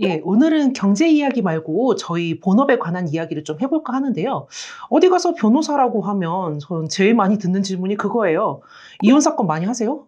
예, 오늘은 경제 이야기 말고 저희 본업에 관한 이야기를 좀 해볼까 하는데요. 어디 가서 변호사라고 하면 전 제일 많이 듣는 질문이 그거예요. 이혼 사건 많이 하세요?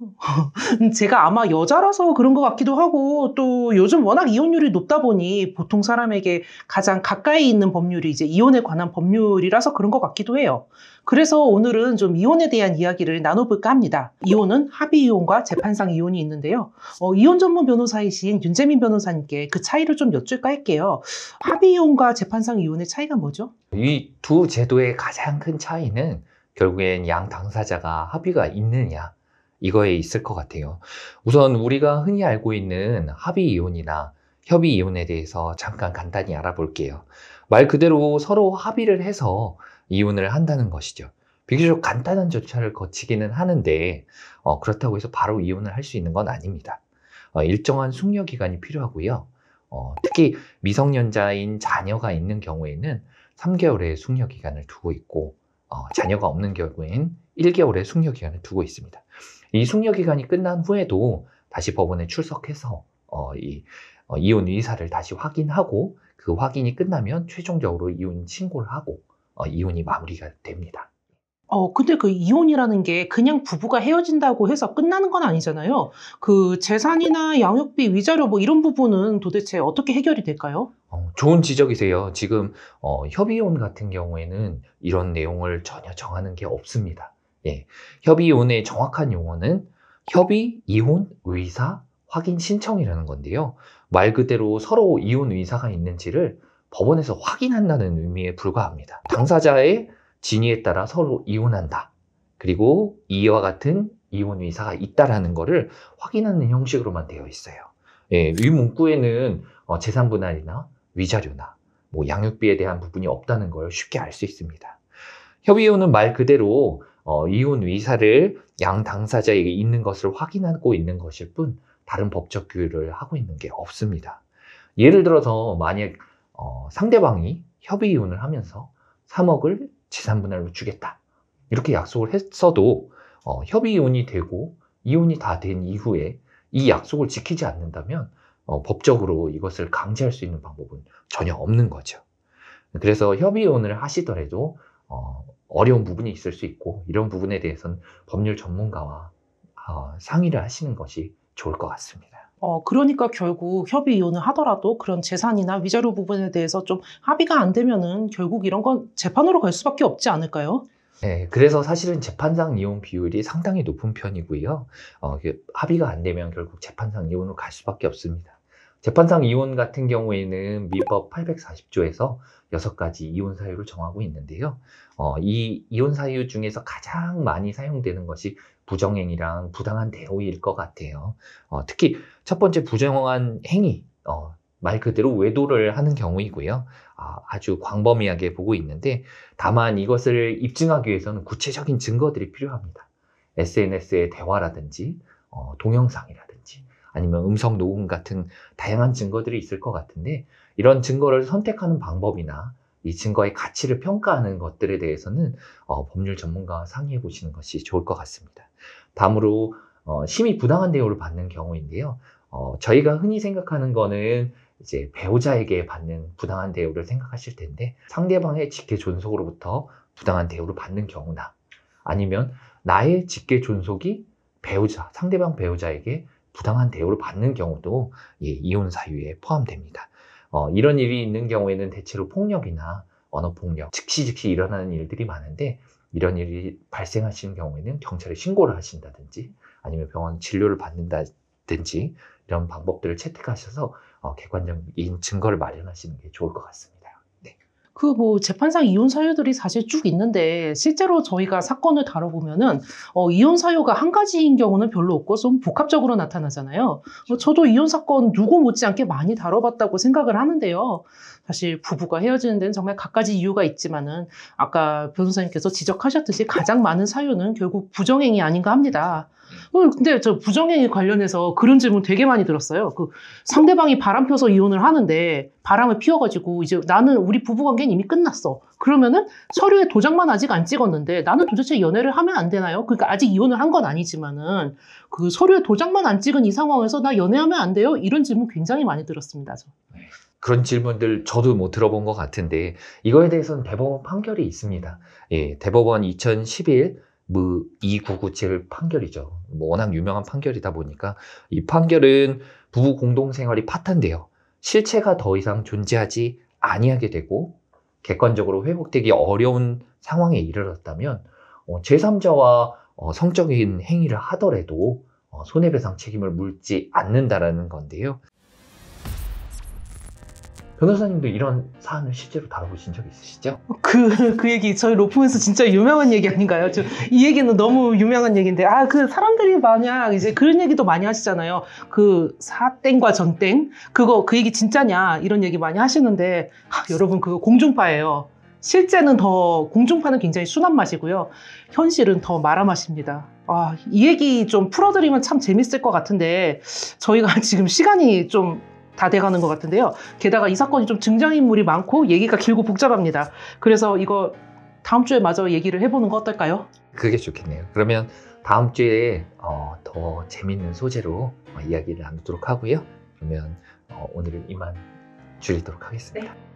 제가 아마 여자라서 그런 것 같기도 하고 또 요즘 워낙 이혼율이 높다 보니 보통 사람에게 가장 가까이 있는 법률이 이제 이혼에 관한 법률이라서 그런 것 같기도 해요. 그래서 오늘은 좀 이혼에 대한 이야기를 나눠볼까 합니다. 이혼은 합의 이혼과 재판상 이혼이 있는데요. 이혼 전문 변호사이신 윤재민 변호사님께 그 차이를 좀 여쭐까 할게요. 합의 이혼과 재판상 이혼의 차이가 뭐죠? 이 두 제도의 가장 큰 차이는 결국엔 양 당사자가 합의가 있느냐, 이거에 있을 것 같아요. 우선 우리가 흔히 알고 있는 합의 이혼이나 협의 이혼에 대해서 잠깐 간단히 알아볼게요. 말 그대로 서로 합의를 해서 이혼을 한다는 것이죠. 비교적 간단한 절차를 거치기는 하는데 그렇다고 해서 바로 이혼을 할 수 있는 건 아닙니다. 일정한 숙려 기간이 필요하고요. 특히 미성년자인 자녀가 있는 경우에는 3개월의 숙려 기간을 두고 있고, 자녀가 없는 경우에는 1개월의 숙려 기간을 두고 있습니다. 이 숙려 기간이 끝난 후에도 다시 법원에 출석해서 이혼 의사를 다시 확인하고, 그 확인이 끝나면 최종적으로 이혼 신고를 하고 이혼이 마무리가 됩니다. 근데 그 이혼이라는 게 그냥 부부가 헤어진다고 해서 끝나는 건 아니잖아요. 그 재산이나 양육비, 위자료 뭐 이런 부분은 도대체 어떻게 해결이 될까요? 좋은 지적이세요. 지금 협의혼 같은 경우에는 이런 내용을 전혀 정하는 게 없습니다. 예, 협의혼의 정확한 용어는 협의, 이혼, 의사, 확인 신청이라는 건데요. 말 그대로 서로 이혼 의사가 있는지를 법원에서 확인한다는 의미에 불과합니다. 당사자의 진위에 따라 서로 이혼한다. 그리고 이와 같은 이혼 의사가 있다라는 거를 확인하는 형식으로만 되어 있어요. 예, 이 문구에는 재산 분할이나 위자료나 뭐 양육비에 대한 부분이 없다는 걸 쉽게 알 수 있습니다. 협의이혼은 말 그대로 이혼 의사를 양 당사자에게 있는 것을 확인하고 있는 것일 뿐 다른 법적 규율을 하고 있는 게 없습니다. 예를 들어서 만약 상대방이 협의이혼을 하면서 3억을 재산 분할로 주겠다, 이렇게 약속을 했어도 협의이혼이 되고 이혼이 다 된 이후에 이 약속을 지키지 않는다면 법적으로 이것을 강제할 수 있는 방법은 전혀 없는 거죠. 그래서 협의이혼을 하시더라도 어려운 부분이 있을 수 있고, 이런 부분에 대해서는 법률 전문가와 상의를 하시는 것이 좋을 것 같습니다. 그러니까 결국 협의 이혼을 하더라도 그런 재산이나 위자료 부분에 대해서 좀 합의가 안 되면은 결국 이런 건 재판으로 갈 수밖에 없지 않을까요? 네, 그래서 사실은 재판상 이혼 비율이 상당히 높은 편이고요. 합의가 안 되면 결국 재판상 이혼으로 갈 수밖에 없습니다. 재판상 이혼 같은 경우에는 민법 840조에서 6가지 이혼 사유를 정하고 있는데요. 이 이혼 사유 중에서 가장 많이 사용되는 것이 부정행위랑 부당한 대우일 것 같아요. 특히 첫 번째 부정한 행위, 말 그대로 외도를 하는 경우이고요. 아주 광범위하게 보고 있는데, 다만 이것을 입증하기 위해서는 구체적인 증거들이 필요합니다. SNS의 대화라든지 동영상이라든지 아니면 음성 녹음 같은 다양한 증거들이 있을 것 같은데, 이런 증거를 선택하는 방법이나 이 증거의 가치를 평가하는 것들에 대해서는 법률 전문가와 상의해 보시는 것이 좋을 것 같습니다. 다음으로 심히 부당한 대우를 받는 경우인데요. 저희가 흔히 생각하는 거는 이제 배우자에게 받는 부당한 대우를 생각하실 텐데, 상대방의 직계 존속으로부터 부당한 대우를 받는 경우나 아니면 나의 직계 존속이 상대방 배우자에게 부당한 대우를 받는 경우도 이혼 사유에 포함됩니다. 이런 일이 있는 경우에는 대체로 폭력이나 언어폭력, 즉시 일어나는 일들이 많은데, 이런 일이 발생하시는 경우에는 경찰에 신고를 하신다든지 아니면 병원 진료를 받는다든지 이런 방법들을 채택하셔서 객관적인 증거를 마련하시는 게 좋을 것 같습니다. 네. 재판상 이혼 사유들이 사실 쭉 있는데, 실제로 저희가 사건을 다뤄보면은, 이혼 사유가 한 가지인 경우는 별로 없고 좀 복합적으로 나타나잖아요. 저도 이혼 사건 누구 못지않게 많이 다뤄봤다고 생각을 하는데요. 사실 부부가 헤어지는 데는 정말 갖가지 이유가 있지만은, 아까 변호사님께서 지적하셨듯이 가장 많은 사유는 결국 부정행위 아닌가 합니다. 근데 저 부정행위 관련해서 그런 질문 되게 많이 들었어요. 그 상대방이 바람 펴서 이혼을 하는데 바람을 피워가지고 이제 나는 우리 부부관계는 이미 끝났어. 그러면은 서류에 도장만 아직 안 찍었는데 나는 도대체 연애를 하면 안 되나요? 그러니까 아직 이혼을 한 건 아니지만은 그 서류에 도장만 안 찍은 이 상황에서 나 연애하면 안 돼요? 이런 질문 굉장히 많이 들었습니다. 그런 질문들 저도 뭐 들어본 것 같은데 이거에 대해서는 대법원 판결이 있습니다. 예, 대법원 2011 2997 판결이죠. 뭐 워낙 유명한 판결이다 보니까 이 판결은 부부 공동생활이 파탄되어 실체가 더 이상 존재하지 아니하게 되고 객관적으로 회복되기 어려운 상황에 이르렀다면 제3자와 성적인 행위를 하더라도 손해배상 책임을 물지 않는다라는 건데요. 변호사님도 이런 사안을 실제로 다뤄보신 적 있으시죠? 그 얘기 저희 로프에서 진짜 유명한 얘기 아닌가요? 이 얘기는 너무 유명한 얘기인데 그 사람들이 만약 이제 그런 얘기도 많이 하시잖아요. 그 사땡과 전땡 그 얘기 진짜냐 이런 얘기 많이 하시는데 여러분 그거 공중파예요. 실제는 공중파는 굉장히 순한 맛이고요. 현실은 더 마라 맛입니다. 이 얘기 좀 풀어드리면 참 재밌을 것 같은데 저희가 지금 시간이 좀 다 돼가는 것 같은데요. 게다가 이 사건이 좀 등장인물이 많고 얘기가 길고 복잡합니다. 그래서 이거 다음 주에 마저 얘기를 해보는 거 어떨까요? 그게 좋겠네요. 그러면 다음 주에 더 재밌는 소재로 이야기를 나누도록 하고요. 그러면 오늘은 이만 줄이도록 하겠습니다. 네.